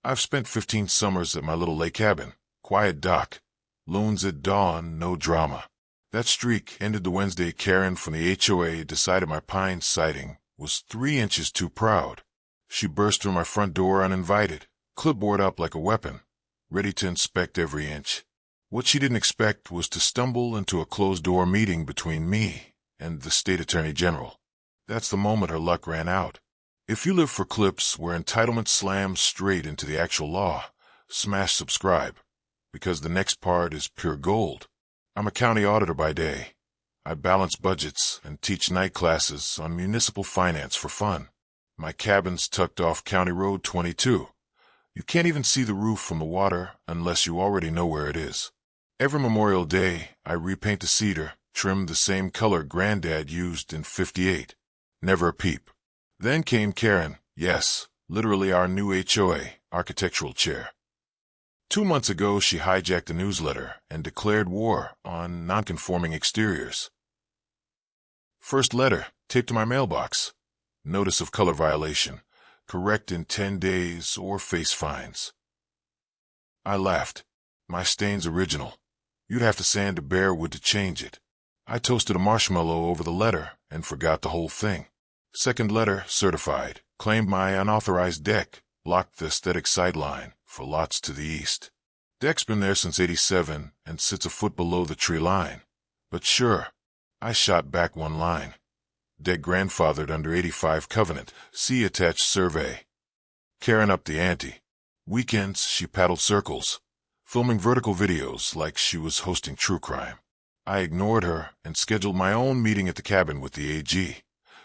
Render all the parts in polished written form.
I've spent 15 summers at my little lake cabin. Quiet dock. Loons at dawn, no drama. That streak ended the Wednesday Karen from the HOA decided my pine sighting was 3 inches too proud. She burst through my front door uninvited, clipboard up like a weapon, ready to inspect every inch. What she didn't expect was to stumble into a closed-door meeting between me and the state attorney general. That's the moment her luck ran out. If you live for clips where entitlement slams straight into the actual law, smash subscribe, because the next part is pure gold. I'm a county auditor by day. I balance budgets and teach night classes on municipal finance for fun. My cabin's tucked off County Road 22. You can't even see the roof from the water unless you already know where it is. Every Memorial Day, I repaint the cedar, trim the same color Granddad used in '58. Never a peep. Then came Karen, yes, literally our new HOA, architectural chair. 2 months ago, she hijacked a newsletter and declared war on nonconforming exteriors. First letter, taped to my mailbox. Notice of color violation. Correct in 10 days or face fines. I laughed. My stain's original. You'd have to sand a bare wood to change it. I toasted a marshmallow over the letter and forgot the whole thing. Second letter, certified. Claimed my unauthorized deck. Blocked the aesthetic sideline for lots to the east. Deck's been there since '87 and sits a foot below the tree line. But sure, I shot back one line. Deck grandfathered under '85 covenant. See attached survey. Karen upped the ante. Weekends, she paddled circles, filming vertical videos like she was hosting true crime. I ignored her and scheduled my own meeting at the cabin with the AG,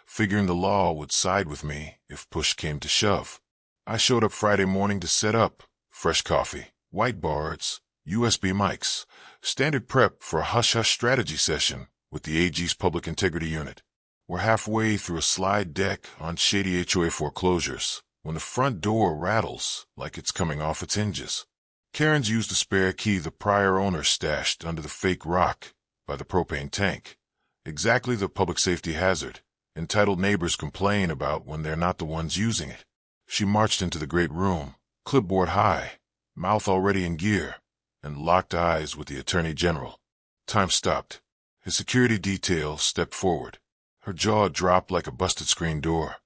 figuring the law would side with me if push came to shove. I showed up Friday morning to set up. Fresh coffee, whiteboards, USB mics, standard prep for a hush-hush strategy session with the AG's Public Integrity Unit. We're halfway through a slide deck on shady HOA foreclosures when the front door rattles like it's coming off its hinges. Karen's used a spare key the prior owner stashed under the fake rock by the propane tank. Exactly the public safety hazard entitled neighbors complain about when they're not the ones using it. She marched into the great room, clipboard high, mouth already in gear, and locked eyes with the Attorney General. Time stopped. His security detail stepped forward. Her jaw dropped like a busted screen door.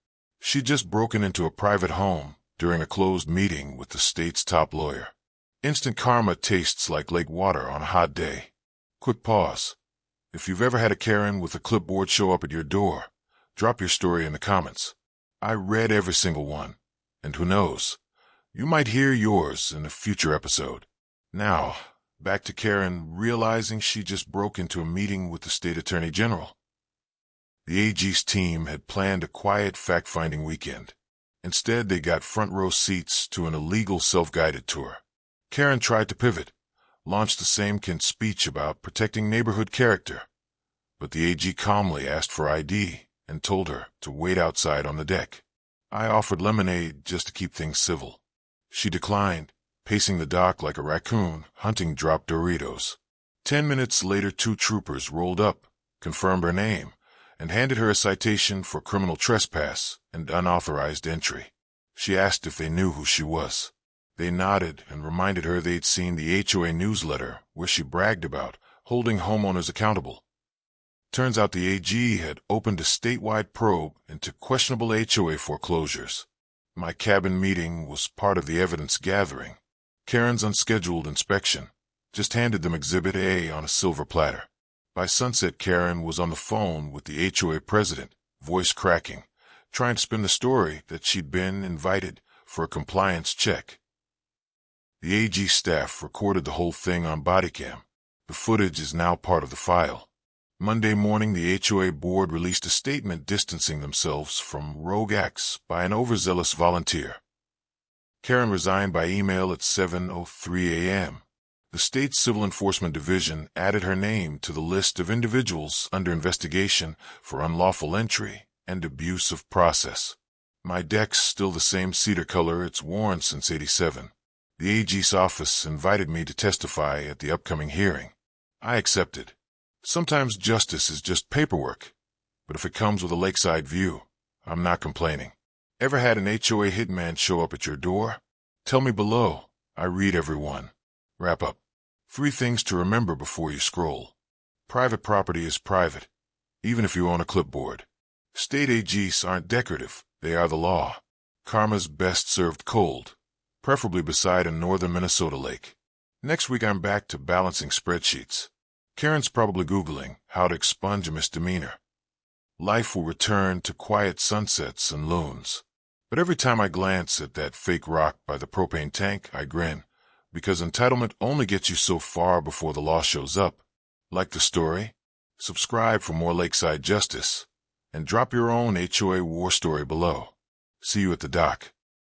She'd just broken into a private home during a closed meeting with the state's top lawyer. Instant karma tastes like lake water on a hot day. Quick pause. If you've ever had a Karen with a clipboard show up at your door, drop your story in the comments. I read every single one. And who knows, you might hear yours in a future episode. Now, back to Karen realizing she just broke into a meeting with the state attorney general. The AG's team had planned a quiet fact-finding weekend. Instead, they got front-row seats to an illegal self-guided tour. Karen tried to pivot, launched the same speech about protecting neighborhood character. But the AG calmly asked for ID and told her to wait outside on the deck. I offered lemonade just to keep things civil. She declined, pacing the dock like a raccoon hunting dropped Doritos. 10 minutes later, 2 troopers rolled up, confirmed her name, and handed her a citation for criminal trespass and unauthorized entry. She asked if they knew who she was. They nodded and reminded her they'd seen the HOA newsletter where she bragged about holding homeowners accountable. Turns out the AG had opened a statewide probe into questionable HOA foreclosures. My cabin meeting was part of the evidence gathering. Karen's unscheduled inspection just handed them Exhibit A on a silver platter. By sunset, Karen was on the phone with the HOA president, voice cracking, trying to spin the story that she'd been invited for a compliance check. The AG staff recorded the whole thing on bodycam. The footage is now part of the file. Monday morning, the HOA board released a statement distancing themselves from rogue acts by an overzealous volunteer. Karen resigned by email at 7:03 a.m. The state's Civil Enforcement Division added her name to the list of individuals under investigation for unlawful entry and abuse of process. My deck's still the same cedar color it's worn since '87. The AG's office invited me to testify at the upcoming hearing. I accepted. Sometimes justice is just paperwork, but if it comes with a lakeside view, I'm not complaining. Ever had an HOA hitman show up at your door? Tell me below. I read every one. Wrap up. 3 things to remember before you scroll. Private property is private, even if you own a clipboard. State AGs aren't decorative, they are the law. Karma's best served cold, preferably beside a northern Minnesota lake. Next week I'm back to balancing spreadsheets. Karen's probably Googling how to expunge a misdemeanor. Life will return to quiet sunsets and loons. But every time I glance at that fake rock by the propane tank, I grin, because entitlement only gets you so far before the law shows up. Like the story? Subscribe for more lakeside justice, and drop your own HOA war story below. See you at the dock.